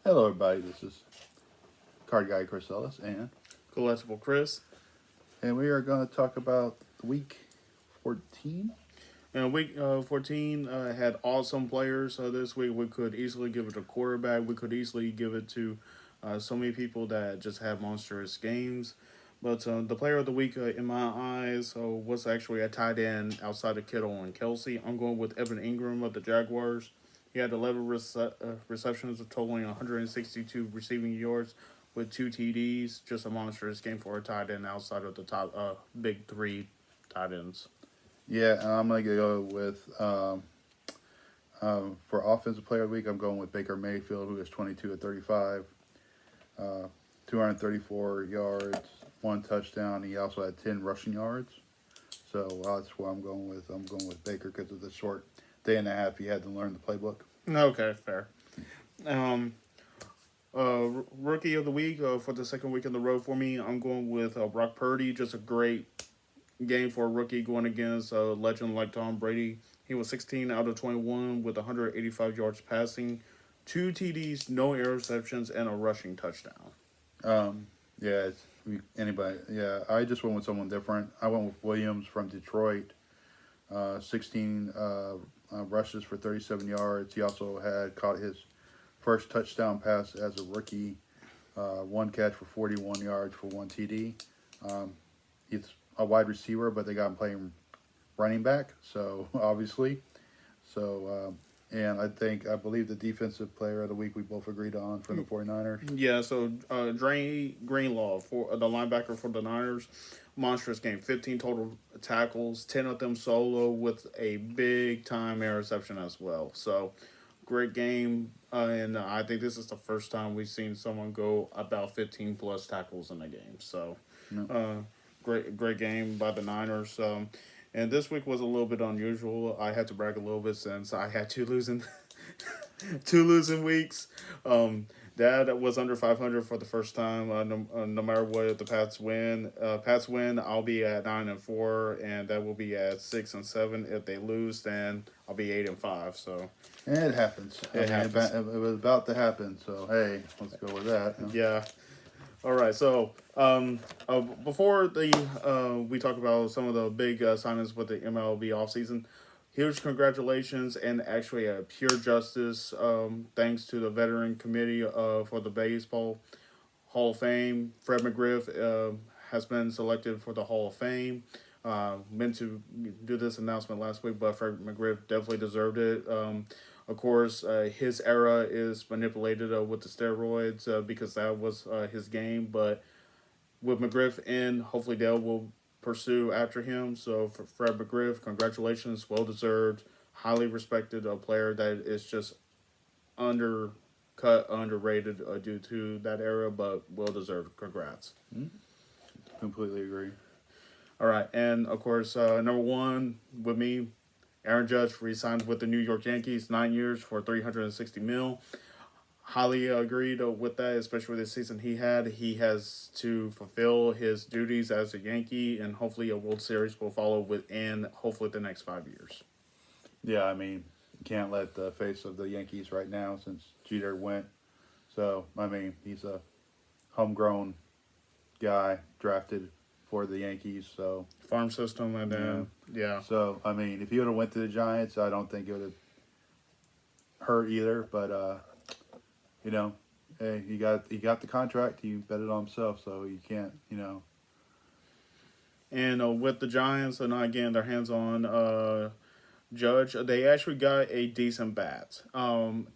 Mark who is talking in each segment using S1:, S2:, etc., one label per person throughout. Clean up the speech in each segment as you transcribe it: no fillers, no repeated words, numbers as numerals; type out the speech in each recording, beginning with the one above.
S1: Hello, everybody. This is Card Guy Chris Ellis,
S2: Collectible Chris.
S1: and we are going to talk about week 14.
S2: And week 14 had awesome players. This week we could easily give it to quarterback. We could easily give it to so many people that just have monstrous games. But the player of the week, in my eyes, was actually a tight end outside of Kittle and Kelsey. I'm going with Evan Ingram of the Jaguars. He had 11 receptions, totaling 162 receiving yards with two TDs. Just a monstrous game for a tight end outside of the top big three tight ends.
S1: Yeah, I'm going to go with, for Offensive Player of the Week, I'm going with Baker Mayfield, who is 22 of 35, 234 yards, one touchdown. He also had 10 rushing yards. So that's what I'm going with. I'm going with Baker because of the short day and a half he had to learn the playbook.
S2: Okay, fair. Um, Rookie of the week for the second week in the row for me, I'm going with Brock Purdy. Just a great game for a rookie going against a legend like Tom Brady. He was 16 out of 21 with 185 yards passing, two TDs, no interceptions, and a rushing touchdown.
S1: Yeah, anybody. Yeah, I just went with someone different. I went with Williams from Detroit. 16 rushes for 37 yards. He also had caught his first touchdown pass as a rookie. One catch for 41 yards for one TD. He's a wide receiver, but they got him playing running back. So obviously, so and I believe the defensive player of the week we both agreed on for the 49ers.
S2: Yeah, so Dre Greenlaw for the linebacker for the Niners, monstrous game. 15 total tackles, 10 of them solo with a big time interception as well. So great game, and I think this is the first time we've seen someone go about 15 plus tackles in a game. So
S1: No.
S2: great game by the Niners. And this week was a little bit unusual. I had to brag a little bit since I had two losing weeks. Dad was under 500 for the first time. No matter what the Pats win, I'll be at 9-4, and that will be at 6-7. If they lose, then I'll be 8-5. So
S1: And it happens.
S2: it happens.
S1: It was about to happen. So hey, let's go with that.
S2: Yeah. All right. So before we talk about some of the big signings with the MLB offseason, huge congratulations and actually a pure justice. Thanks to the veteran committee for the baseball Hall of Fame. Fred McGriff has been selected for the Hall of Fame. Meant to do this announcement last week, but Fred McGriff definitely deserved it. Of course, his era is manipulated with the steroids because that was his game. But with McGriff in, hopefully Dale will pursue after him. So for Fred McGriff, congratulations, well deserved, highly respected, a player that is just underrated due to that era, but well deserved. Congrats.
S1: Completely agree.
S2: All right, and of course, number one with me, Aaron Judge re-signed with the New York Yankees, 9 years for $360 million. Highly agreed with that, especially this season he had. He has to fulfill his duties as a Yankee, and hopefully a World Series will follow within hopefully the next 5 years.
S1: Yeah, I mean, you can't let the face of the Yankees right now since Jeter went. So I mean, he's a homegrown guy drafted for the Yankees. So
S2: Farm system, and then yeah.
S1: so I mean, if he would have went to the Giants, I don't think it would have hurt either. But you know, hey, he got the contract. He bet it on himself, so you can't,
S2: And with the Giants, and again, their hands on Judge, they actually got a decent bat. And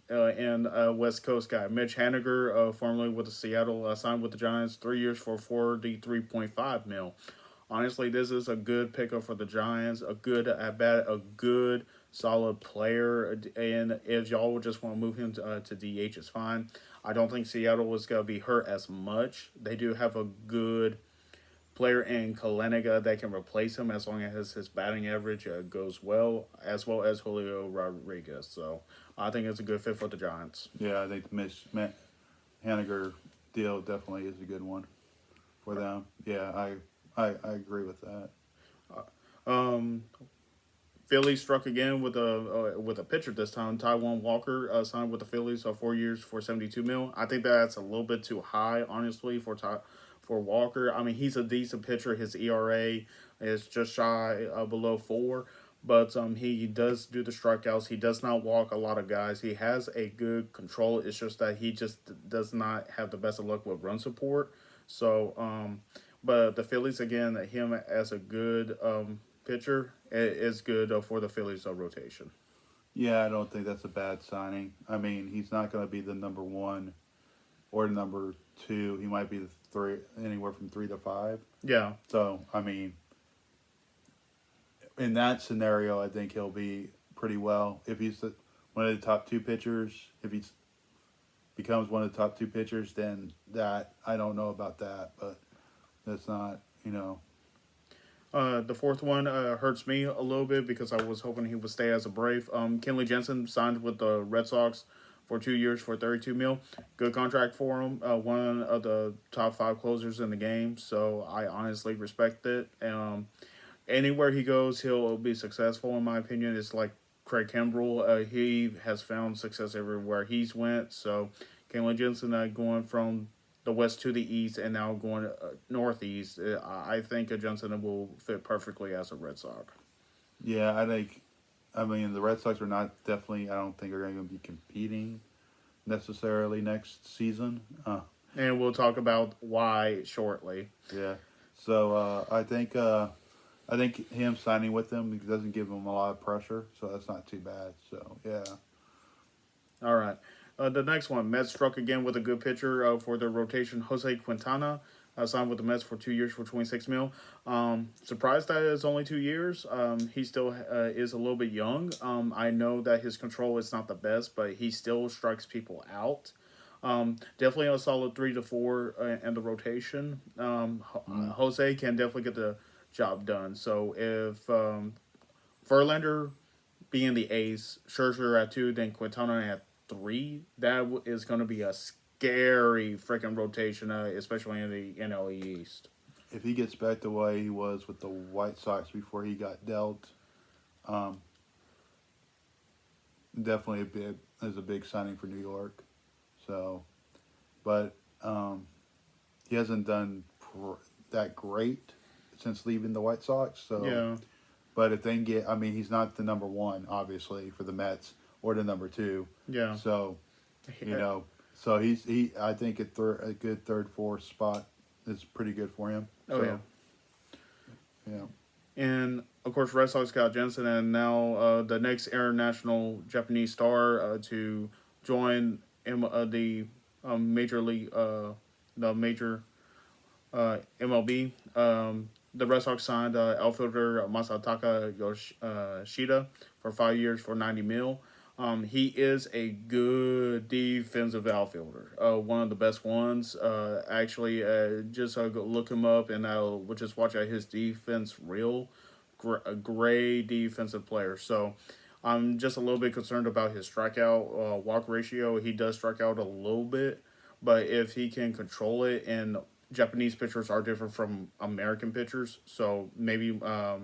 S2: West Coast guy, Mitch Haniger, formerly with the Seattle, signed with the Giants, 3 years for $43.5 million. Honestly, this is a good pickup for the Giants. A good at bat, a good solid player. And if y'all would just want to move him to DH, it's fine. I don't think Seattle is going to be hurt as much. They do have a good player in Kaleniga that can replace him as long as his batting average goes as well as Julio Rodriguez. So I think it's a good fit for the Giants.
S1: yeah. I think the Matt Haniger deal definitely is a good one for them. Yeah, I agree with that.
S2: Um, Phillies struck again with a pitcher this time. Taiwan Walker signed with the Phillies 4 years for 72 mil. I think that's a little bit too high, honestly, for Walker. I mean, he's a decent pitcher. His ERA is just shy below 4, but he does do the strikeouts. He does not walk a lot of guys. He has a good control. It's just that he just does not have the best of luck with run support. So, but the Phillies again, him as a good pitcher is good for the Phillies rotation.
S1: Yeah, I don't think that's a bad signing. I mean, he's not going to be the number one or number two. He might be the three, anywhere from 3 to 5.
S2: Yeah,
S1: So, I mean, in that scenario, I think he'll be pretty well. If he's one of the top 2 pitchers, if he becomes one of the top 2 pitchers, then that, I don't know about that, but that's not,
S2: The fourth one hurts me a little bit because I was hoping he would stay as a Brave. Kenley Jensen signed with the Red Sox for 2 years for 32 mil. Good contract for him. One of the top 5 closers in the game, so I honestly respect it. Anywhere he goes, he'll be successful in my opinion. It's like Craig Kimbrell. He has found success everywhere he's went. So Kenley Jensen going from the west to the east and now going northeast. I think Jensen will fit perfectly as a Red Sox.
S1: Yeah, I mean, the Red Sox are not definitely, I don't think are going to be competing necessarily next season.
S2: And we'll talk about why shortly.
S1: Yeah. So I think him signing with them doesn't give him a lot of pressure, so that's not too bad. So yeah.
S2: All right. The next one, Mets struck again with a good pitcher for their rotation. Jose Quintana signed with the Mets for 2 years for 26 mil. Surprised that it's only 2 years. He still is a little bit young. I know that his control is not the best, but he still strikes people out. Definitely a solid 3 to 4 in the rotation. Jose can definitely get the job done. So if Verlander being the ace, Scherzer at 2, then Quintana at 3, that is going to be a scary freaking rotation, especially in the NL East.
S1: If he gets back the way he was with the White Sox before he got dealt, definitely is a big signing for New York. So, but he hasn't done that great since leaving the White Sox. So,
S2: Yeah.
S1: But if they can get, I mean, he's not the number 1, obviously, for the Mets or the number 2.
S2: Yeah.
S1: So, so I think a good 3rd, 4th spot is pretty good for him.
S2: Oh,
S1: so, yeah.
S2: And, of course, Red Sox got Jensen, and now the next international Japanese star to join the major league, the major MLB. The Red Sox signed outfielder Masataka Yoshida for 5 years for 90 mil. He is a good defensive outfielder, one of the best ones. Actually, just go look him up and we'll just watch out his defense reel. A great defensive player. So I'm just a little bit concerned about his strikeout walk ratio. He does strike out a little bit, but if he can control it, and Japanese pitchers are different from American pitchers, so maybe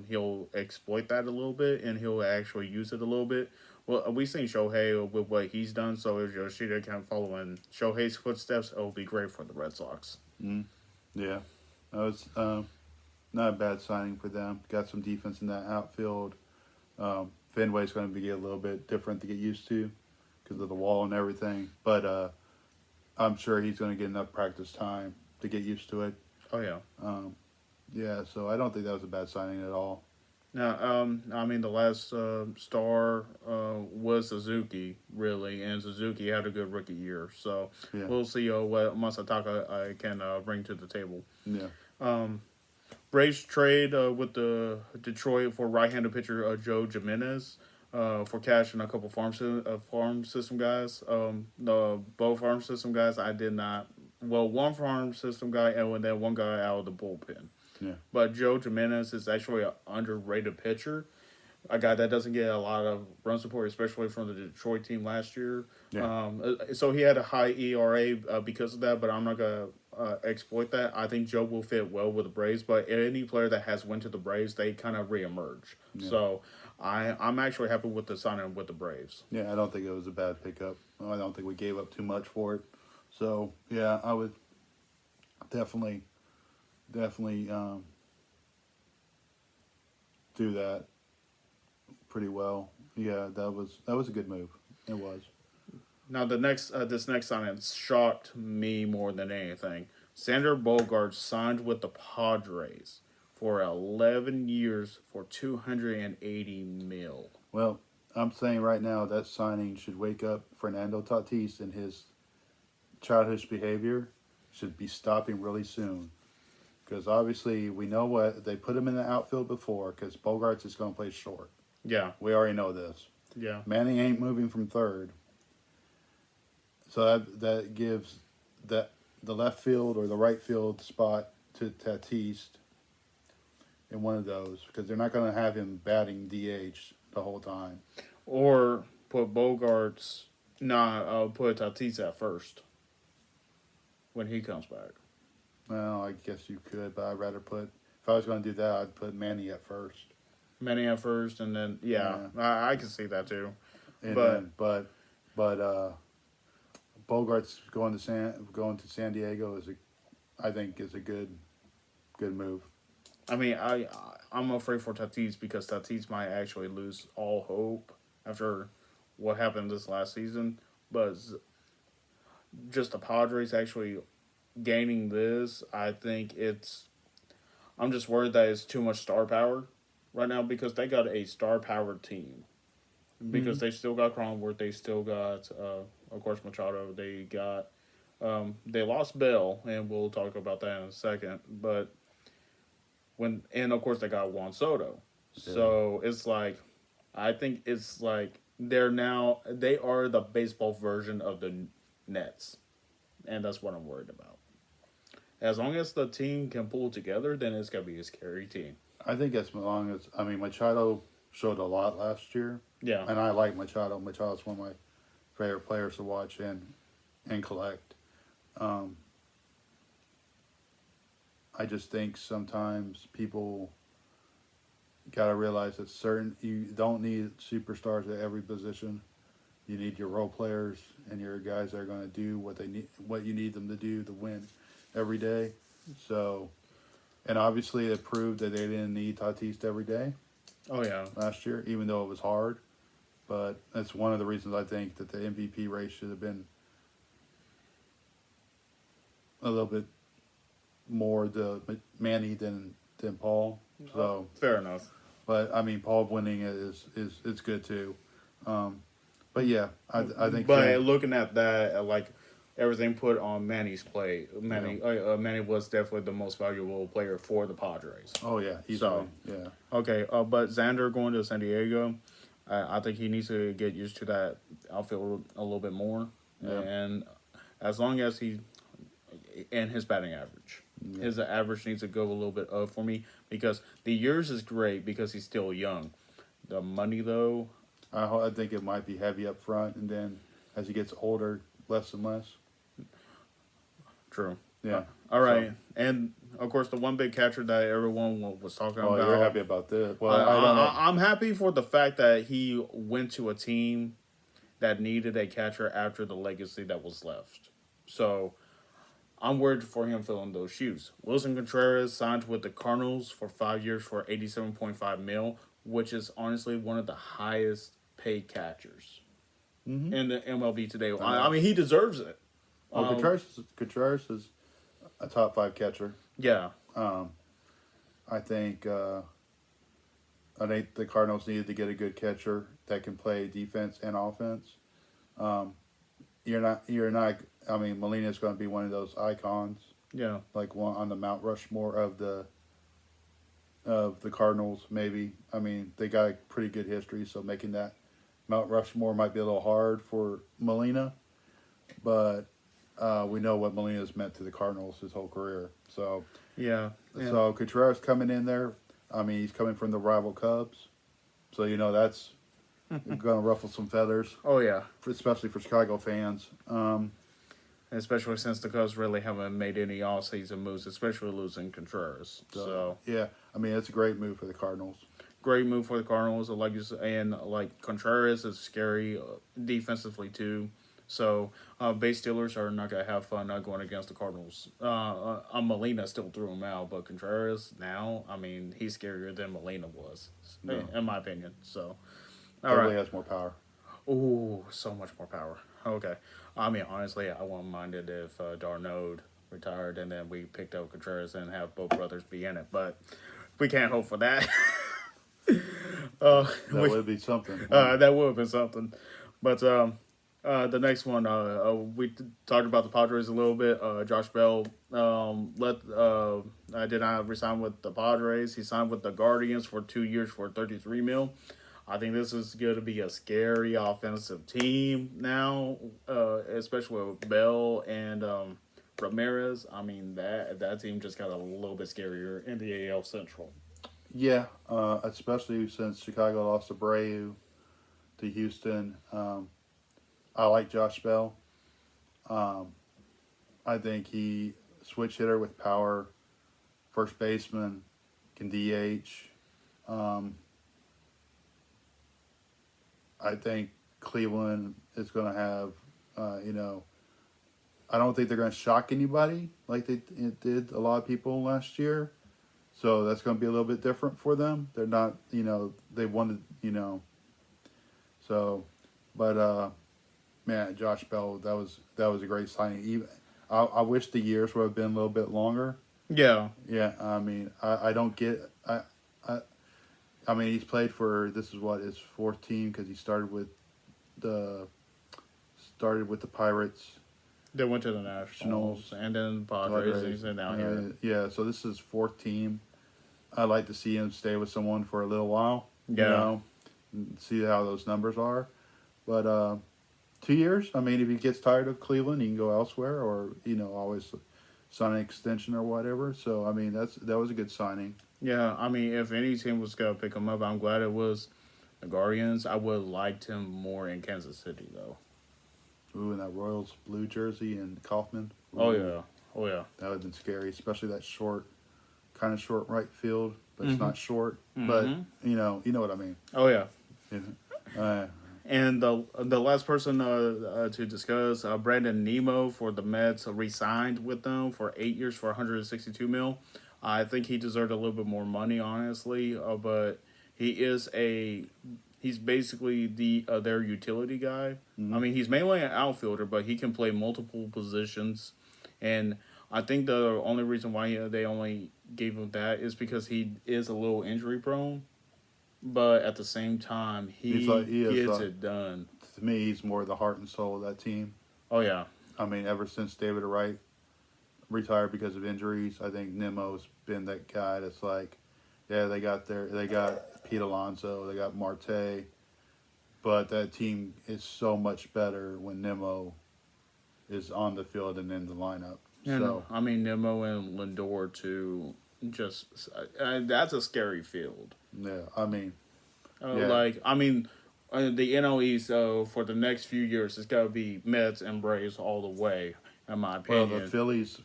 S2: he'll exploit that a little bit and he'll actually use it a little bit. Well, we've seen Shohei with what he's done, so if Yoshida can follow in Shohei's footsteps, it'll be great for the Red Sox.
S1: Yeah. That was not a bad signing for them. Got some defense in that outfield. Fenway's going to be a little bit different to get used to because of the wall and everything, but I'm sure he's going to get enough practice time to get used to it.
S2: Oh, yeah.
S1: Yeah, so I don't think that was a bad signing at all.
S2: Now, I mean, the last star was Suzuki, really, and Suzuki had a good rookie year. So
S1: Yeah.
S2: we'll see what Masataka can bring to the table.
S1: Yeah.
S2: Braves trade with the Detroit for right-handed pitcher Joe Jimenez for cash and a couple farm system guys. Both farm system guys I did not. Well, one farm system guy and then one guy out of the bullpen.
S1: Yeah.
S2: But Joe Jimenez is actually an underrated pitcher. A guy that doesn't get a lot of run support, especially from the Detroit team last year.
S1: Yeah.
S2: So he had a high ERA because of that, but I'm not going to exploit that. I think Joe will fit well with the Braves, but any player that has went to the Braves, they kind of reemerge. Yeah. So I'm actually happy with the signing with the Braves.
S1: Yeah, I don't think it was a bad pickup. I don't think we gave up too much for it. So yeah, I would definitely do that pretty well. Yeah, that was a good move. It was.
S2: Now the next this next signing shocked me more than anything. Sander Bogarts signed with the Padres for 11 years for 280 mil.
S1: Well, I'm saying right now that signing should wake up Fernando Tatis, and his childish behavior should be stopping really soon. Because obviously we know what they put him in the outfield before. Because Bogarts is going to play short.
S2: Yeah,
S1: We already know this.
S2: yeah.
S1: Manning ain't moving from third, so that gives the left field or the right field spot to Tatis in one of those, because they're not going to have him batting DH the whole time.
S2: Or put Bogarts. Nah, put Tatis at first when he comes back.
S1: Well, I guess you could, but I'd rather put, if I was going to do that, I'd put Manny at first.
S2: Manny at first, and then I can see that too.
S1: And
S2: But-
S1: then, Bogarts going to San Diego I think is a good move.
S2: I mean, I'm afraid for Tatis because Tatis might actually lose all hope after what happened this last season. But just the Padres actually gaining this, I think I'm just worried that it's too much star power right now because they got a star powered team. Because they still got Cronenworth, they still got, of course, Machado. They got, they lost Bell, and we'll talk about that in a second. But and of course they got Juan Soto. So it's like, I think it's like they are the baseball version of the Nets, and that's what I'm worried about. As long as the team can pull together, then it's gonna be a scary team.
S1: I think as long as, I mean, Machado showed a lot last year.
S2: Yeah,
S1: And I like Machado. Machado's one of my favorite players to watch and collect. I just think sometimes people got to realize that you don't need superstars at every position. You need your role players and your guys that are going to do what you need them to do to win every day. So, and obviously it proved that they didn't need Tatis every day
S2: oh yeah,
S1: last year, even though it was hard. But that's one of the reasons I think that the MVP race should have been a little bit more to Manny than Paul. So,
S2: fair enough.
S1: but I mean, Paul winning it is good too. But yeah, I think.
S2: But looking at that, like everything put on Manny's plate, Manny was definitely the most valuable player for the Padres.
S1: Oh yeah, easily. Yeah.
S2: Okay, but Xander going to San Diego, I think he needs to get used to that outfield a little bit more,
S1: Yeah.
S2: and as long as his batting average.
S1: Yeah.
S2: His average needs to go a little bit up for me because the years is great because he's still young. The money though,
S1: I think it might be heavy up front, and then as he gets older, less and less.
S2: true.
S1: Yeah.
S2: All right, and of course the one big catcher that everyone was talking
S1: Oh,
S2: about.
S1: you're happy about this? Well, I don't know.
S2: I'm happy for the fact that he went to a team that needed a catcher after the legacy that was left. So I'm worried for him filling those shoes. Wilson Contreras signed with the Cardinals for 5 years for $87.5 million, which is honestly one of the highest paid catchers in the MLB today. I mean, he deserves it.
S1: Well, Contreras is a top 5 catcher.
S2: Yeah.
S1: I think the Cardinals needed to get a good catcher that can play defense and offense. You're not. I mean, Molina's going to be one of those icons,
S2: Yeah.
S1: like one on the Mount Rushmore of the Cardinals. Maybe. I mean, they got a pretty good history, so making that Mount Rushmore might be a little hard for Molina, but we know what Molina's meant to the Cardinals his whole career. So.
S2: Yeah.
S1: So Contreras coming in there. I mean, he's coming from the rival Cubs, so that's going to ruffle some feathers,
S2: Oh, yeah.
S1: especially for Chicago fans.
S2: Especially since the Cubs really haven't made any all-season moves, especially losing Contreras. So
S1: yeah, I mean, it's a great move for the Cardinals.
S2: great move for the Cardinals. Like Contreras is scary defensively too. So Bay Steelers are not gonna have fun going against the Cardinals. Molina still threw him out, but Contreras now, I mean, he's scarier than Molina was,
S1: No.
S2: in my opinion. So, all
S1: Everybody
S2: right.
S1: has more power.
S2: Oh, so much more power. Okay. I mean, honestly, I wouldn't mind it if Darnold retired and then we picked up Contreras and have both brothers be in it, but we can't hope for that.
S1: That would be something.
S2: That would have been something. But the next one, talked about the Padres a little bit. Josh Bell did not resign with the Padres. He signed with the Guardians for 2 years for 33 mil. I think this is going to be a scary offensive team now, especially with Bell and Ramirez. I mean that team just got a little bit scarier in the AL Central.
S1: Yeah, especially since Chicago lost to Abreu to Houston. I like Josh Bell. I think he switch hitter with power, first baseman, can DH. I think Cleveland is going to have, I don't think they're going to shock anybody like it did a lot of people last year. So that's going to be a little bit different for them. They're not, they wanted, so, but man, Josh Bell, that was a great signing. Even I wish the years would have been a little bit longer.
S2: Yeah.
S1: Yeah, I mean, I don't get I mean, he's played for this is what his fourth team because he started with the Pirates.
S2: They went to the Nationals and then the Padres and now here.
S1: Yeah, so this is his fourth team. I'd like to see him stay with someone for a little while.
S2: Yeah.
S1: And see how those numbers are. But 2 years, I mean, if he gets tired of Cleveland, he can go elsewhere or, always sign an extension or whatever. So, I mean, that was a good signing.
S2: Yeah, I mean, if any team was going to pick him up, I'm glad it was the Guardians. I would have liked him more in Kansas City, though.
S1: Ooh, and that Royals blue jersey and Kaufman. Ooh,
S2: Oh, yeah. Oh, yeah.
S1: That would have been scary, especially that kind of short right field, but it's not short. But, you know what I mean.
S2: Oh, yeah.
S1: Yeah.
S2: And the last person to discuss, Brandon Nemo for the Mets, re-signed with them for 8 years for 162 mil. I think he deserved a little bit more money, honestly, but he's basically their utility guy. I mean, he's mainly an outfielder, but he can play multiple positions, and I think the only reason why they only gave him that is because he is a little injury prone. But at the same time, he gets it done.
S1: To me, he's more the heart and soul of that team.
S2: Oh, yeah.
S1: I mean, ever since David Wright retired because of injuries, I think Nemo's been that guy that's like, yeah, they got Pete Alonso, they got Marte, but that team is so much better when Nemo is on the field and in the lineup.
S2: And,
S1: so
S2: I mean, Nemo and Lindor, too, just that's a scary field.
S1: yeah, I mean,
S2: the NL East for the next few years, it's got to be Mets and Braves all the way, in my opinion.
S1: well, the Phillies.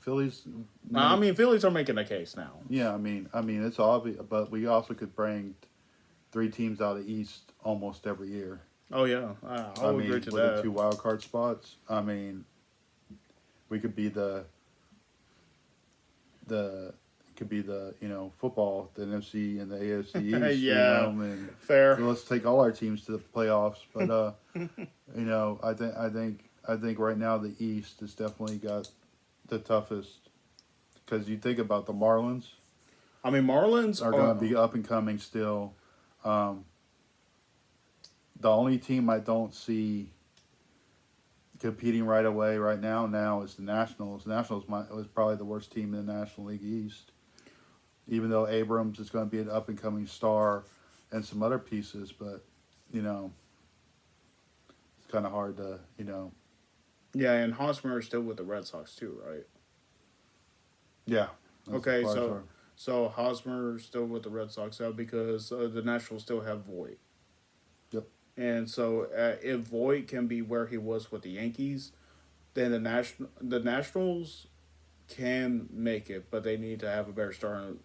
S2: I mean, Phillies are making a case now.
S1: Yeah, I mean, it's obvious, but we also could bring 3 teams out of the East almost every year.
S2: Oh yeah, I would agree to
S1: with
S2: that.
S1: the 2 wild card spots. I mean, we could be the football, the NFC and the AFC East.
S2: Yeah,
S1: and
S2: fair.
S1: So let's take all our teams to the playoffs. But I think right now the East has definitely got the toughest because you think about the Marlins.
S2: I mean, Marlins
S1: are going to be up and coming still. The only team I don't see competing right away right now is the Nationals. Nationals was probably the worst team in the National League East. Even though Abrams is going to be an up and coming star and some other pieces, but it's kind of hard to.
S2: Yeah, and Hosmer is still with the Red Sox too, right?
S1: Yeah.
S2: Okay, so Hosmer is still with the Red Sox now because the Nationals still have Voit.
S1: Yep.
S2: And so if Voit can be where he was with the Yankees, then the Nationals can make it, but they need to have a better starting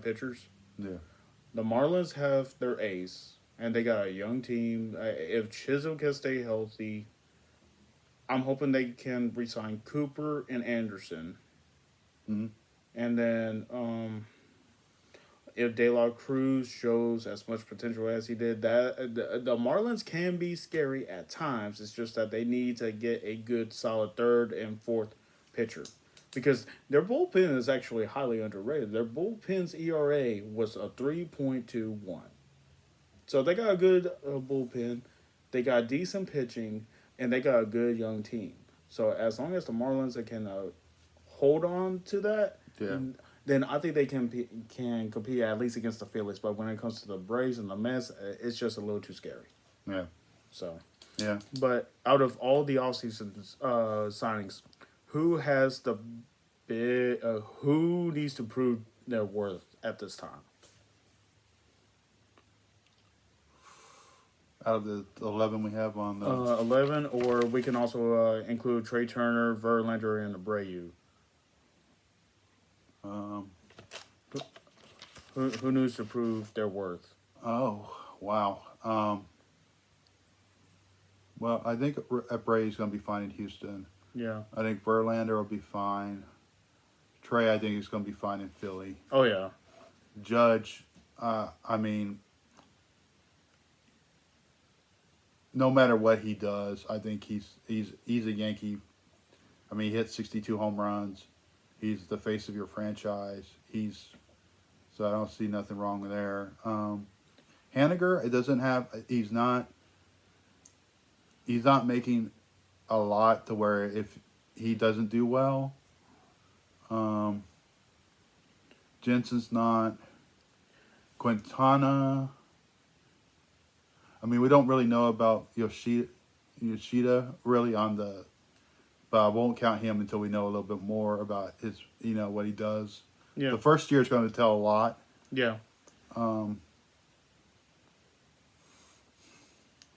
S2: pitchers.
S1: Yeah.
S2: The Marlins have their ace, and they got a young team. If Chisholm can stay healthy, I'm hoping they can resign Cooper and Anderson.
S1: Mhm.
S2: And then if De La Cruz shows as much potential as he did, that the Marlins can be scary at times. It's just that they need to get a good, solid third and fourth pitcher. Because their bullpen is actually highly underrated. Their bullpen's ERA was a 3.21. So they got a good bullpen, they got decent pitching, and they got a good young team. So as long as the Marlins can hold on to that,
S1: Yeah.
S2: then I think they can compete at least against the Phillies. But when it comes to the Braves and the Mets, it's just a little too scary.
S1: Yeah.
S2: So,
S1: Yeah.
S2: but out of all the offseason signings, who has the big? Who needs to prove their worth at this time?
S1: Out of the 11 we have on the
S2: 11, or we can also include Trey Turner, Verlander, and Abreu.
S1: um,
S2: Who needs to prove their worth?
S1: oh wow. Well, I think Bray's going to be fine in Houston.
S2: Yeah.
S1: I think Verlander will be fine. Trey, I think, is going to be fine in Philly.
S2: Oh yeah.
S1: Judge, I mean, no matter what he does, I think he's a Yankee. I mean, he hit 62 home runs. He's the face of your franchise. So I don't see nothing wrong there. Haniger, it doesn't have. He's not making a lot to where if he doesn't do well. Jensen's not. Quintana. I mean, we don't really know about Yoshida really but I won't count him until we know a little bit more about his, what he does.
S2: Yeah.
S1: The first year is going to tell a lot.
S2: Yeah.
S1: Um,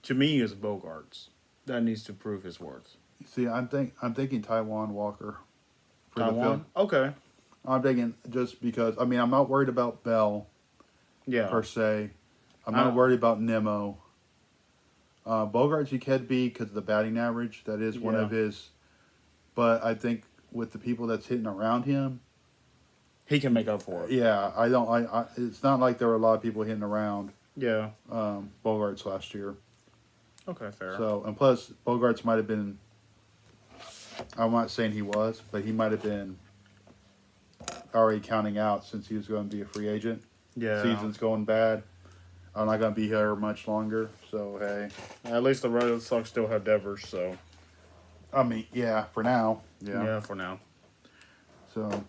S2: To me, it's Bogarts that needs to prove his worth.
S1: See, I'm thinking Taiwan Walker. For the
S2: Taiwan.
S1: field.
S2: Okay.
S1: I'm thinking just because I'm not worried about Bell
S2: Yeah.
S1: per se. I'm not worried about Nemo. Bogarts he could be because of the batting average. That is one of his. But I think with the people that's hitting around him,
S2: He can make up for it.
S1: yeah, I don't. It's not like there were a lot of people hitting around
S2: Yeah.
S1: Bogarts last year.
S2: Okay. Fair.
S1: So and plus Bogarts might have been. I'm not saying he was, but he might have been already counting out since he was going to be a free agent.
S2: Yeah.
S1: Season's going bad. I'm not going to be here much longer. So hey,
S2: At least the Red Sox still have Devers, so
S1: I mean, yeah, for now, yeah.
S2: for now.
S1: So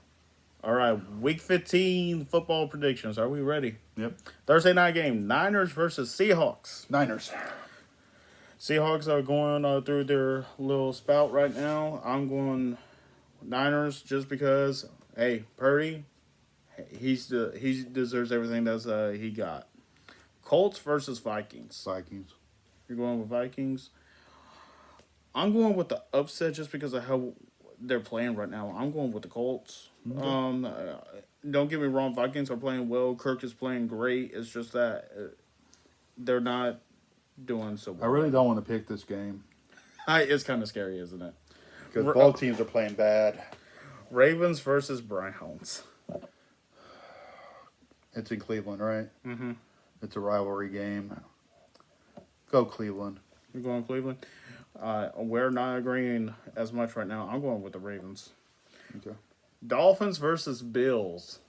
S2: All right, Week 15 football predictions. Are we ready?
S1: yep,
S2: Thursday night game: Niners versus Seahawks.
S1: Niners.
S2: Seahawks are going through their little spout right now. I'm going Niners just because. Hey, Purdy, he deserves everything that he got. Colts versus Vikings.
S1: Vikings.
S2: You're going with Vikings. I'm going with the upset just because of how they're playing right now. I'm going with the Colts. Don't get me wrong, Vikings are playing well. Kirk is playing great. It's just that they're not doing so well.
S1: I really don't want to pick this game
S2: It's kind of scary, isn't it?
S1: because both teams are playing bad.
S2: Ravens versus Browns.
S1: It's in Cleveland, right?
S2: Mm-hmm.
S1: It's a rivalry game. Go Cleveland.
S2: You're going Cleveland? We're not agreeing as much right now. I'm going with the Ravens.
S1: Okay.
S2: Dolphins versus Bills.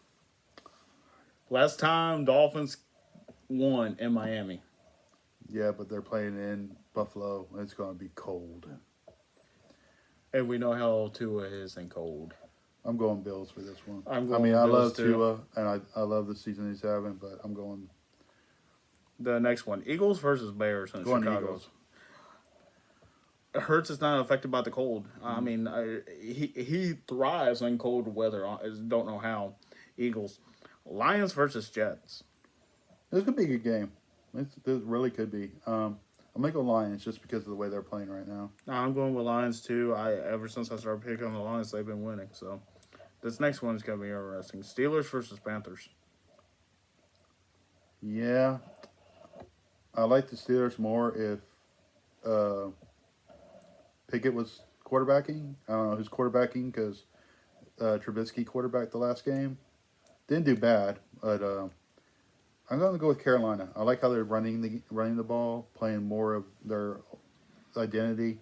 S2: Last time Dolphins won in Miami.
S1: Yeah, but they're playing in Buffalo. It's going to be cold.
S2: And we know how Tua is in cold.
S1: I'm going Bills for this one.
S2: I'm
S1: I
S2: going
S1: mean, I
S2: Bills
S1: love
S2: too.
S1: Tua, and I love the season he's having, but I'm going
S2: The next one, Eagles versus Bears in Chicago.
S1: Eagles.
S2: Hurts is not affected by the cold. I mean, he thrives in cold weather. I don't know how. Eagles. Lions versus Jets.
S1: This could be a good game. This really could be. I'm gonna go Lions just because of the way they're playing right now.
S2: I'm going with Lions too. Ever since I started picking on the Lions, they've been winning. So this next one's gonna be interesting. Steelers versus Panthers.
S1: Yeah, I like the Steelers more if uh, Pickett was quarterbacking. I don't know who's quarterbacking because Trubisky quarterbacked the last game. Didn't do bad, but I'm going to go with Carolina. I like how they're running the ball, playing more of their identity,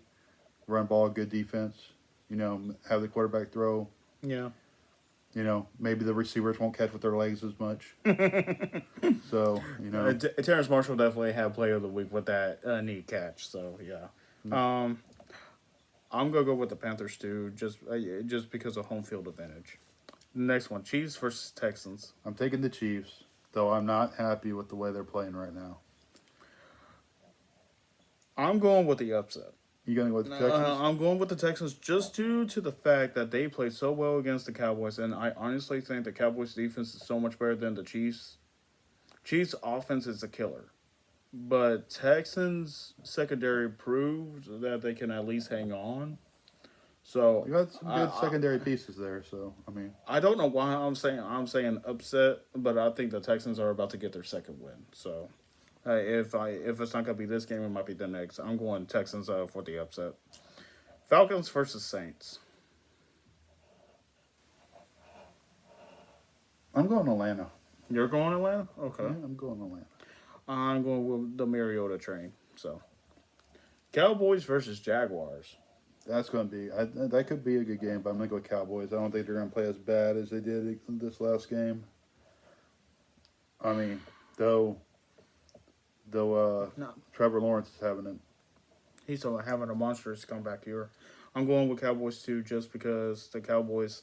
S1: run ball, good defense. You know, have the quarterback throw.
S2: Yeah.
S1: You know, maybe the receivers won't catch with their legs as much. So
S2: Terrence Marshall definitely had Player of the Week with that neat catch. So yeah. I'm gonna go with the Panthers too, just because of home field advantage. Next one, Chiefs versus Texans.
S1: I'm taking the Chiefs, though I'm not happy with the way they're playing right now.
S2: I'm going with the upset.
S1: You gonna go with the Texans?
S2: I'm going with the Texans just due to the fact that they played so well against the Cowboys, and I honestly think the Cowboys' defense is so much better than the Chiefs. Chiefs' offense is a killer, but Texans' secondary proved that they can at least hang on. So
S1: You got some good secondary pieces there, so I mean,
S2: I don't know why I'm saying upset, but I think the Texans are about to get their second win. So if it's not gonna be this game, it might be the next. I'm going Texans for the upset. Falcons versus Saints.
S1: I'm going Atlanta.
S2: You're going Atlanta? Okay.
S1: Yeah, I'm going Atlanta.
S2: I'm going with the Mariota train. So Cowboys versus Jaguars.
S1: That's going to be that could be a good game, but I'm going to go Cowboys. I don't think they're going to play as bad as they did in this last game. I mean, though
S2: No.
S1: Trevor Lawrence is having it.
S2: He's having a monstrous comeback here. I'm going with Cowboys too, just because the Cowboys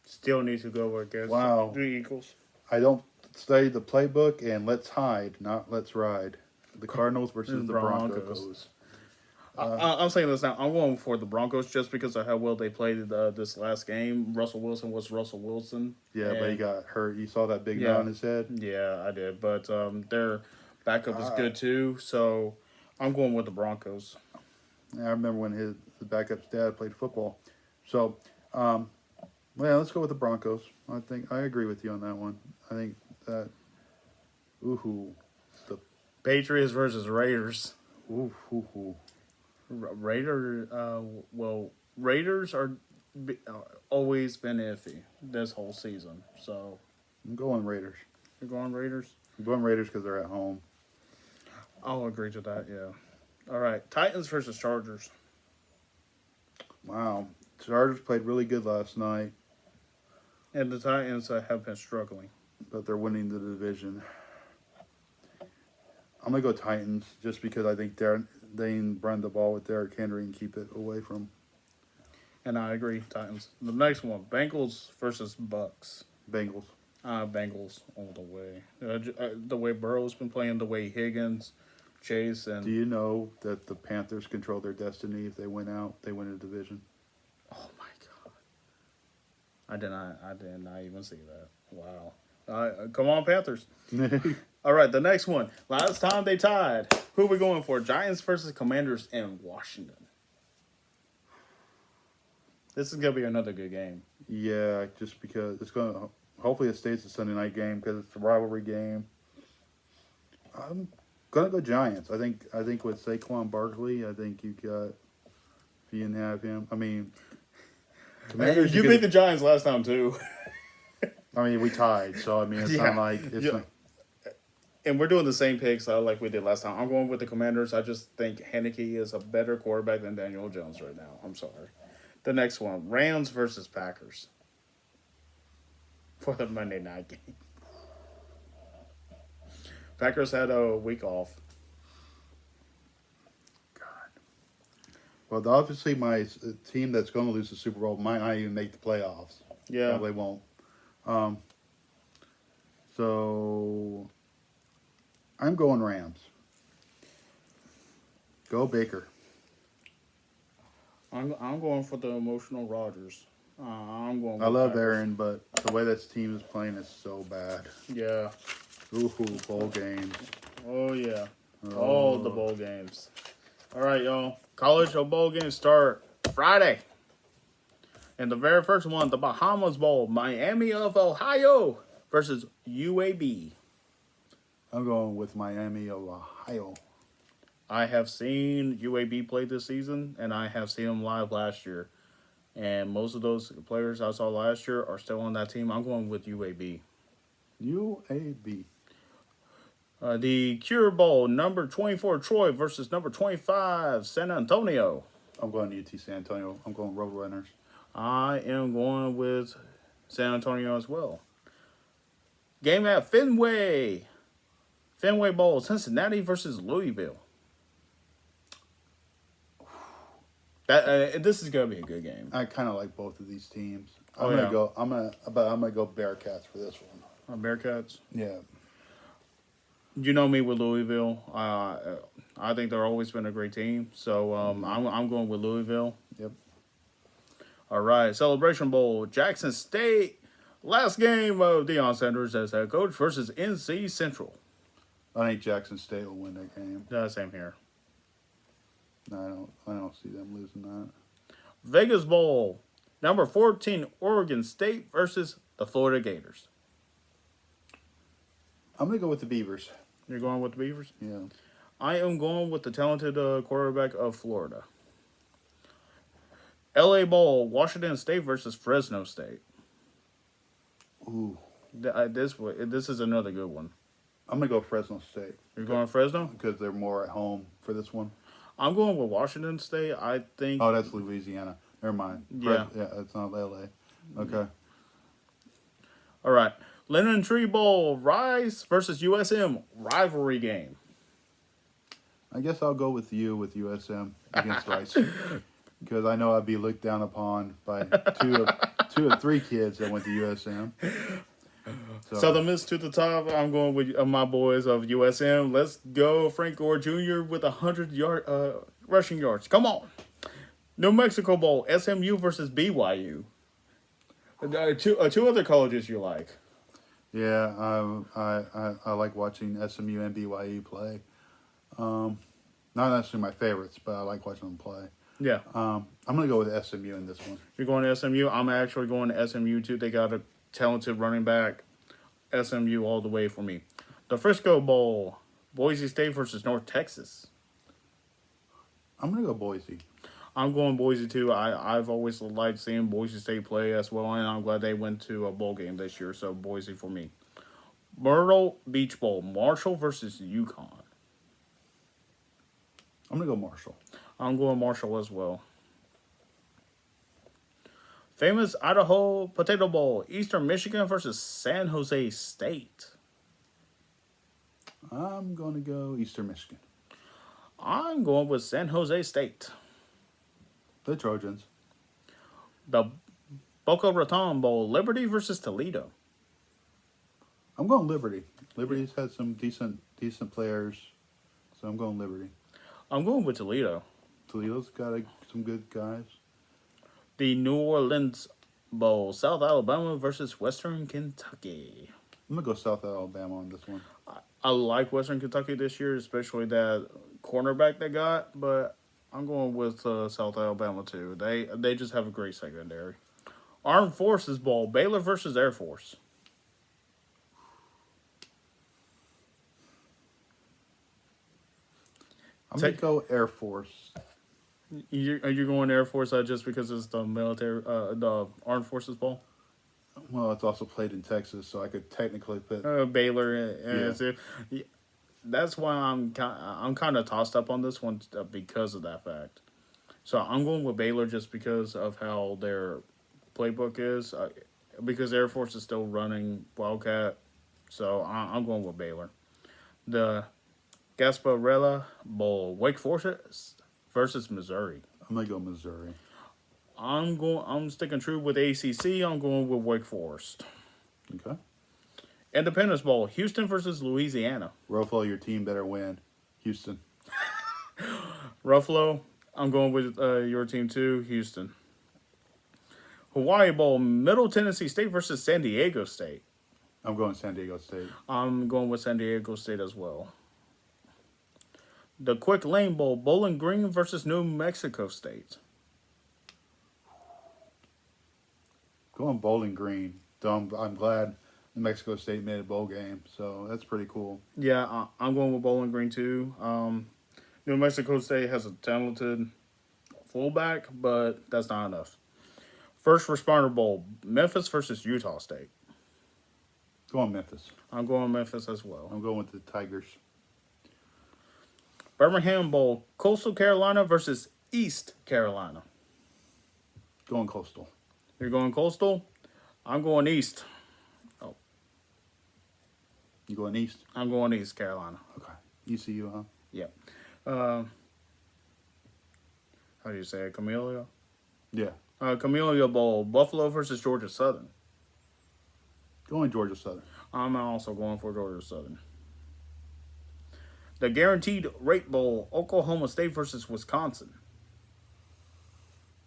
S2: still need to go against the Eagles.
S1: I don't study the playbook, and let's hide, not let's ride. The Cardinals versus the Broncos.
S2: I'm saying this now. I'm going for the Broncos just because of how well they played this last game. Russell Wilson was Russell Wilson.
S1: Yeah, but he got hurt. You saw that big knot on his head?
S2: Yeah, I did. But their backup is good too, so I'm going with the Broncos.
S1: Yeah, I remember when his backup's dad played football. So, well, let's go with the Broncos. I agree with you on that one. I think that, the
S2: Patriots versus Raiders.
S1: ooh.
S2: Raiders are always been iffy this whole season. So
S1: I'm going Raiders.
S2: you're going Raiders.
S1: I'm going Raiders because they're at home.
S2: I'll agree to that. Yeah. All right, Titans versus Chargers.
S1: Wow, Chargers played really good last night,
S2: And the Titans have been struggling.
S1: but they're winning the division. I'm gonna go Titans just because I think they can run the ball with Derrick Henry and keep it away from
S2: And I agree, Titans. The next one, Bengals versus Bucks.
S1: Bengals.
S2: Bengals all the way. The way Burrow's been playing, the way Higgins, Chase, and
S1: Do you know that the Panthers control their destiny? If they win out, they win a division.
S2: oh my god, I did not even see that. Wow. Come on, Panthers. All right, the next one. Last time they tied. Who are we going for? Giants versus Commanders in Washington. This is gonna be another good game.
S1: Yeah, just because it's gonna. Hopefully, it stays a Sunday night game because it's a rivalry game. I'm gonna go Giants. I think with Saquon Barkley, I think you got. If you didn't have him, I mean, Commanders.
S2: You beat the Giants last time too.
S1: I mean, we tied, so I mean, it's not like it's.
S2: Yeah.
S1: Not,
S2: And we're doing the same picks like we did last time. I'm going with the Commanders. I just think Heineke is a better quarterback than Daniel Jones right now. I'm sorry. The next one, Rams versus Packers. For the Monday night game. Packers had a week off.
S1: well, obviously, my team that's going to lose the Super Bowl might not even make the playoffs.
S2: Yeah.
S1: Probably won't. So I'm going Rams. Go Baker.
S2: I'm going for the emotional Rodgers. I'm going. With
S1: I love
S2: Packers.
S1: Aaron, but the way that team is playing is so bad.
S2: Yeah.
S1: Ooh, bowl games.
S2: Oh yeah. All the bowl games. All right, y'all. College bowl games start Friday. And the very first one, the Bahamas Bowl, Miami of Ohio versus UAB.
S1: I'm going with Miami of Ohio.
S2: I have seen UAB play this season, and I have seen them live last year. And most of those players I saw last year are still on that team. I'm going with UAB.
S1: UAB.
S2: The Cure Bowl, number 24 Troy versus number 25 San Antonio.
S1: I'm going to UT San Antonio. I'm going Roadrunners.
S2: I am going with San Antonio as well. Game at Fenway. Fenway Bowl, Cincinnati versus Louisville. This is gonna be a good game.
S1: I kind of like both of these teams.
S2: Oh,
S1: I'm gonna
S2: yeah.
S1: go. I'm gonna go Bearcats for this one.
S2: Bearcats.
S1: Yeah.
S2: You know me with Louisville. I think they're always been a great team. So I'm going with Louisville.
S1: Yep.
S2: All right, Celebration Bowl, Jackson State. Last game of Deion Sanders as head coach versus NC Central.
S1: I think Jackson State will win that game.
S2: Same here.
S1: No, I don't see them losing that.
S2: Vegas Bowl, number 14 Oregon State versus the Florida Gators.
S1: I'm gonna go with the Beavers.
S2: You're going with the Beavers?
S1: Yeah.
S2: I am going with the talented quarterback of Florida. LA Bowl, Washington State versus Fresno State.
S1: Ooh.
S2: This is another good one.
S1: I'm gonna go Fresno State
S2: You're going Fresno?
S1: because they're more at home for this one.
S2: I'm going with Washington State. I think.
S1: Oh, that's Louisiana. Never mind.
S2: Yeah.
S1: Yeah, it's not LA. Okay.
S2: All right. Lennon Tree Bowl, Rice versus USM rivalry game.
S1: I guess I'll go with you with USM against Rice because I know I'd be looked down upon by two or three kids that went to USM.
S2: Southern Miss to the top. I'm going with my boys of USM. Let's go, Frank Gore Jr. with 100 rushing yards. Come on. New Mexico Bowl, SMU versus BYU. Two other colleges you like.
S1: Yeah, I like watching SMU and BYU play. Not necessarily my favorites, but I like watching them play.
S2: Yeah.
S1: I'm gonna go with SMU in this one.
S2: You're going to SMU. I'm actually going to SMU too. They got a talented running back. SMU all the way for me. The Frisco Bowl, Boise State versus North Texas.
S1: I'm gonna go Boise.
S2: I'm going Boise too. I've always liked seeing Boise State play as well, and I'm glad they went to a bowl game this year. So Boise for me. Myrtle Beach Bowl, Marshall versus UConn.
S1: I'm gonna go Marshall.
S2: I'm going Marshall as well. Famous Idaho Potato Bowl, Eastern Michigan versus San Jose State.
S1: I'm gonna go Eastern Michigan.
S2: I'm going with San Jose State.
S1: The Trojans.
S2: The Boca Raton Bowl, Liberty versus Toledo.
S1: I'm going Liberty. Liberty's had some decent players, so I'm going Liberty.
S2: I'm going with Toledo.
S1: Toledo's got some good guys.
S2: The New Orleans Bowl, South Alabama versus Western Kentucky.
S1: I'm gonna go South Alabama on this one.
S2: I like Western Kentucky this year, especially that cornerback they got, but I'm going with South Alabama too. They just have a great secondary. Armed Forces Bowl, Baylor versus Air Force.
S1: I'm gonna go Air Force.
S2: Are you going Air Force just because it's the military, the Armed Forces Bowl?
S1: Well, it's also played in Texas, so I could technically put.
S2: Baylor.
S1: Yeah.
S2: That's why I'm kind of tossed up on this one because of that fact. So I'm going with Baylor just because of how their playbook is. Because Air Force is still running Wildcat, so I'm going with Baylor. The Gasparilla Bowl, Wake Forest versus Missouri.
S1: I'm gonna go Missouri.
S2: I'm sticking true with ACC. I'm going with Wake Forest.
S1: Okay.
S2: Independence Bowl, Houston versus Louisiana.
S1: Ruffalo, your team better win. Houston.
S2: Ruffalo, I'm going with your team too, Houston. Hawaii Bowl, Middle Tennessee State versus San Diego State.
S1: I'm going San Diego State.
S2: I'm going with San Diego State as well. The Quick Lane Bowl, Bowling Green versus New Mexico State.
S1: Going Bowling Green. Though I'm glad Mexico State made a bowl game, so that's pretty cool.
S2: Yeah, I'm going with Bowling Green too. New Mexico State has a talented fullback, but that's not enough. First Responder Bowl, Memphis versus Utah State.
S1: Go on Memphis.
S2: I'm going Memphis as well.
S1: I'm going with the Tigers.
S2: Birmingham Bowl, Coastal Carolina versus East Carolina.
S1: Going Coastal.
S2: You're going Coastal? I'm going East. Oh,
S1: You going East?
S2: I'm going East Carolina.
S1: Okay. ECU, huh?
S2: Yep. How do you say it? Camellia?
S1: Yeah.
S2: Camellia Bowl, Buffalo versus Georgia Southern.
S1: Going Georgia Southern.
S2: I'm also going for Georgia Southern. The Guaranteed Rate Bowl, Oklahoma State versus Wisconsin.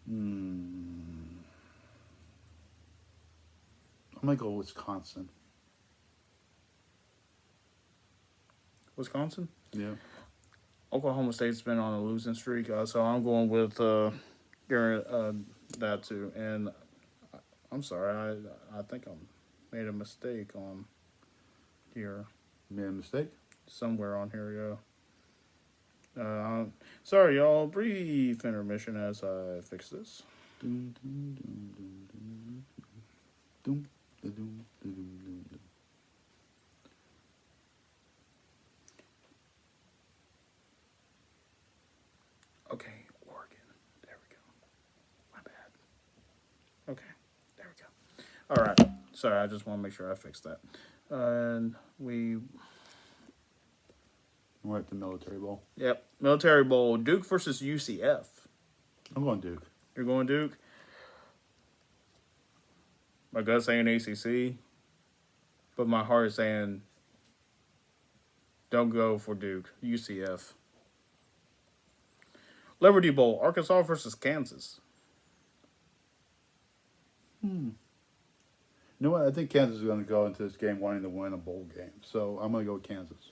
S1: I'm going to go Wisconsin.
S2: Wisconsin?
S1: Yeah.
S2: Oklahoma State's been on a losing streak, so I'm going with that too. And I'm sorry, I think I made a mistake on here.
S1: Made a mistake?
S2: Somewhere on here, yeah. Sorry, y'all. Brief intermission as I fix this.
S1: Doom, doom, doom, doom, doom, doom, doom, doom, doom, doom, doom.
S2: Okay, Oregon. There we go. My bad. Okay, there we go. All right. Sorry, I just want to make sure I fixed that. And
S1: We're at the Military Bowl.
S2: Yep, Military Bowl, Duke versus UCF.
S1: I'm going Duke.
S2: You're going Duke? My gut's saying ACC, but my heart is saying don't go for Duke, UCF. Liberty Bowl, Arkansas versus Kansas.
S1: You know what? I think Kansas is going to go into this game wanting to win a bowl game. So I'm going to go with Kansas.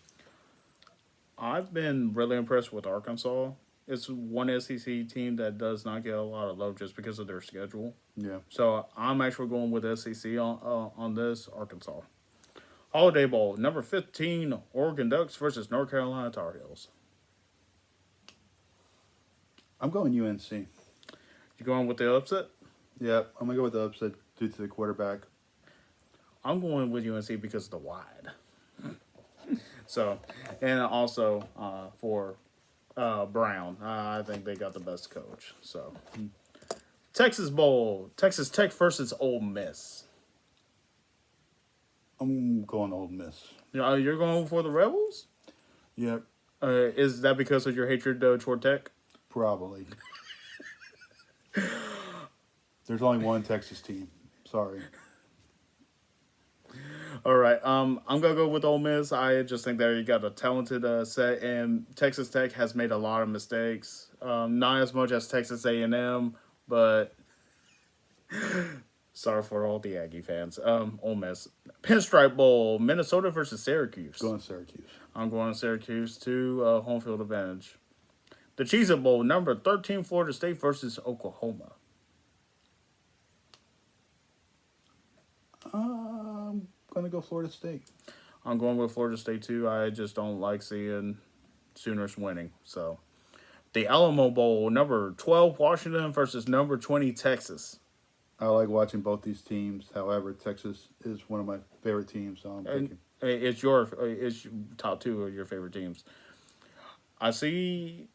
S2: I've been really impressed with Arkansas. It's one SEC team that does not get a lot of love just because of their schedule.
S1: Yeah.
S2: So I'm actually going with SEC on this, Arkansas. Holiday Bowl, number 15, Oregon Ducks versus North Carolina Tar Heels.
S1: I'm going UNC.
S2: You going with the upset?
S1: Yeah, I'm going to go with the upset due to the quarterback.
S2: I'm going with UNC because of the wide. So, and also for Brown, I think they got the best coach. So, Texas Bowl, Texas Tech versus Ole Miss.
S1: I'm going Ole Miss.
S2: You're going for the Rebels?
S1: Yeah,
S2: Is that because of your hatred toward Tech?
S1: probably. There's only one Texas team. Sorry.
S2: All right. I'm gonna go with Ole Miss. I just think that you got a talented set, and Texas Tech has made a lot of mistakes. Not as much as Texas A&M, but sorry for all the Aggie fans. Ole Miss. Pinstripe Bowl, Minnesota versus Syracuse.
S1: Going Syracuse.
S2: I'm going Syracuse to home field advantage. The Cheez-It Bowl, number 13, Florida State versus Oklahoma.
S1: I'm going to go Florida State.
S2: I'm going with Florida State too. I just don't like seeing Sooners winning. So, the Alamo Bowl, number 12, Washington versus number 20, Texas.
S1: I like watching both these teams. However, Texas is one of my favorite teams, so I'm picking.
S2: It's top two of your favorite teams. I see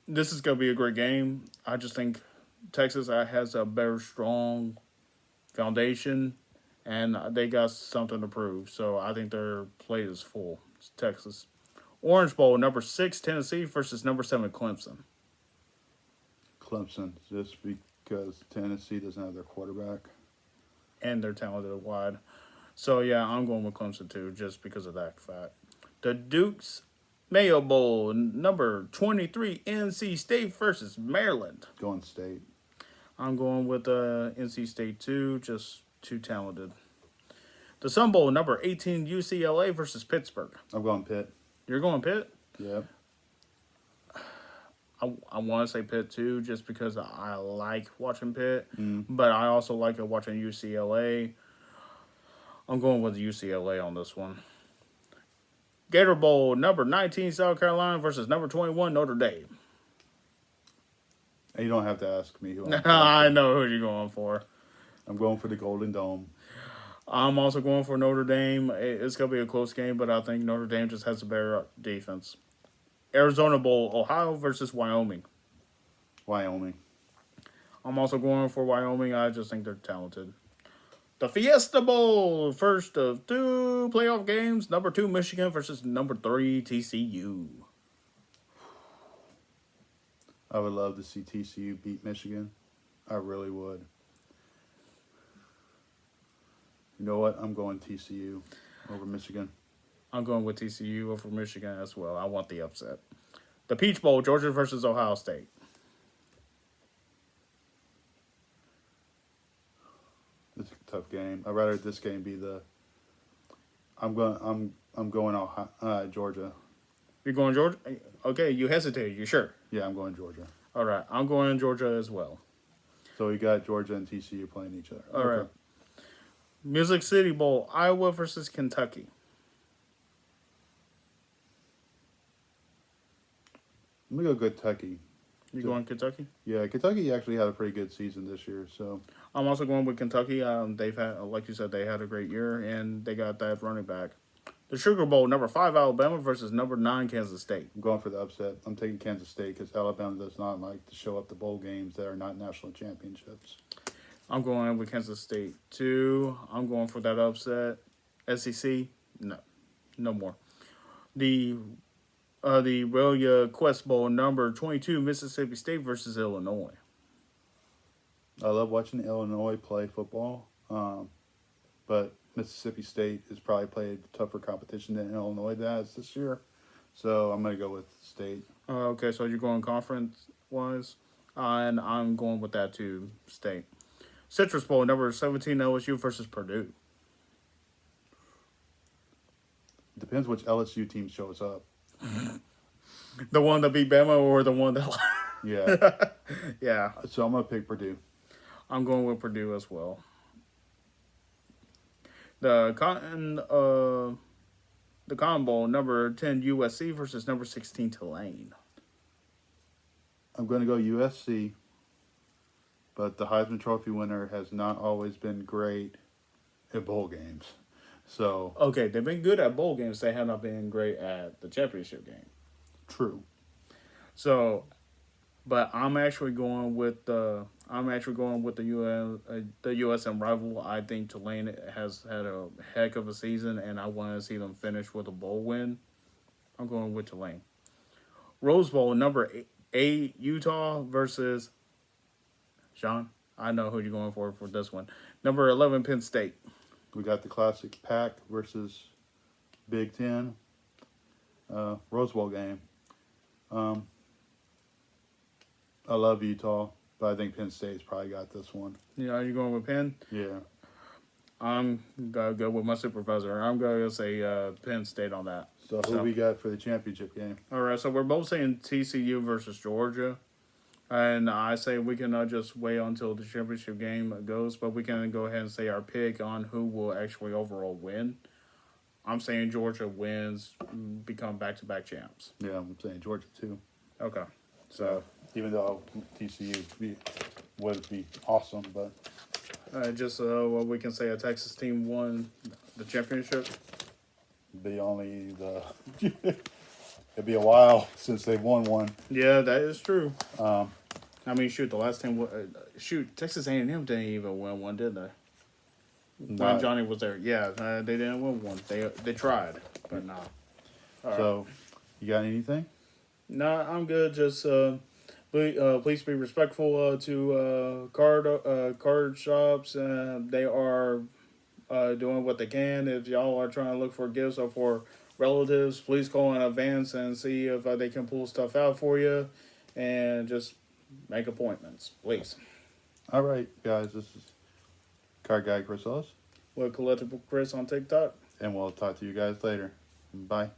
S2: this is going to be a great game. I just think Texas has a better, strong foundation, and they got something to prove. So I think their plate is full. It's Texas. Orange Bowl, number 6, Tennessee versus number 7, Clemson.
S1: Clemson, just because Tennessee doesn't have their quarterback.
S2: And they're talented wide. So, yeah, I'm going with Clemson, too, just because of that fact. The Duke's Mayo Bowl, number 23, NC State versus Maryland.
S1: Going State.
S2: I'm going with NC State, too, just too talented. The Sun Bowl, number 18, UCLA versus Pittsburgh.
S1: I'm going Pitt.
S2: You're going Pitt?
S1: Yeah.
S2: I want to say Pitt, too, just because I like watching Pitt. But I also like watching UCLA. I'm going with UCLA on this one. Gator Bowl, number 19, South Carolina versus number 21, Notre Dame.
S1: And you don't have to ask me who I'm going
S2: I
S1: for.
S2: know who you're going for.
S1: I'm going for the Golden Dome.
S2: I'm also going for Notre Dame. It's going to be a close game, but I think Notre Dame just has a better defense. Arizona Bowl, Ohio versus Wyoming.
S1: Wyoming.
S2: I'm also going for Wyoming. I just think they're talented. The Fiesta Bowl, first of 2 playoff games. Number 2, Michigan versus number 3, TCU.
S1: I would love to see TCU beat Michigan. I really would. You know what? I'm going TCU over Michigan.
S2: I'm going with TCU over Michigan as well. I want the upset. The Peach Bowl, Georgia versus Ohio State.
S1: It's a tough game. I'd rather this game be the. I'm going Ohio, Georgia.
S2: You're going Georgia? Okay, you hesitated. You sure?
S1: Yeah, I'm going Georgia.
S2: All right, I'm going Georgia as well.
S1: So we got Georgia and TCU playing each other.
S2: All right. Music City Bowl, Iowa versus Kentucky.
S1: I'm gonna go Kentucky.
S2: You going Kentucky?
S1: Yeah, Kentucky actually had a pretty good season this year. So
S2: I'm also going with Kentucky. They've had, like you said, they had a great year, and they got that running back. The Sugar Bowl, number 5 Alabama versus number 9 Kansas State.
S1: I'm going for the upset. I'm taking Kansas State because Alabama does not like to show up the bowl games that are not national championships.
S2: I'm going with Kansas State too. I'm going for that upset. SEC, no more. The Aurelia Quest Bowl, number 22 Mississippi State versus Illinois.
S1: I love watching Illinois play football, but Mississippi State has probably played tougher competition than Illinois does this year. So I'm going to go with State.
S2: Okay, so you're going conference-wise, and I'm going with that too, State. Citrus Bowl, number 17 LSU versus Purdue.
S1: Depends which LSU team shows up.
S2: The one that beat Bama or the one that...
S1: Yeah.
S2: Yeah,
S1: So I'm going to pick Purdue.
S2: I'm going with Purdue as well. The Cotton Bowl, number 10 USC versus number 16 Tulane.
S1: I'm going to go USC, but the Heisman Trophy winner has not always been great at bowl games. So
S2: Okay, they've been good at bowl games. They have not been great at the championship game.
S1: true.
S2: So, but I'm actually going with the USM rival. I think Tulane has had a heck of a season, and I want to see them finish with a bowl win. I'm going with Tulane. Rose Bowl, number 8 Utah versus Sean. I know who you're going for this one. Number 11 Penn State.
S1: We got the classic Pac versus Big Ten Rose Bowl game. I love Utah, but I think Penn State's probably got this one.
S2: Yeah, you're going with Penn.
S1: Yeah.
S2: I'm gonna go with my supervisor. I'm gonna say Penn State on that.
S1: So who we got for the championship game?
S2: All right, so we're both saying TCU versus Georgia, and I say we can just wait until the championship game goes, but we can go ahead and say our pick on who will actually overall win. I'm saying Georgia wins, become back-to-back champs.
S1: Yeah, I'm saying Georgia too.
S2: Okay, so
S1: Even though TCU would be awesome, but
S2: just what we can say, a Texas team won the championship.
S1: be only the it'd be a while since they've won one.
S2: Yeah, that is true. I mean, shoot, the last time, Texas A&M didn't even win one, did they? When
S1: Not-
S2: Johnny was there, yeah, they didn't win one. They tried, but no.
S1: So, you got anything?
S2: No, I'm good. Just please be respectful to card shops. They are doing what they can. If y'all are trying to look for gifts or for relatives, please call in advance and see if they can pull stuff out for you, and just make appointments, please.
S1: All right, guys, this is Card Guy Chris Ellis,
S2: With Collectible Chris on TikTok.
S1: and we'll talk to you guys later. Bye.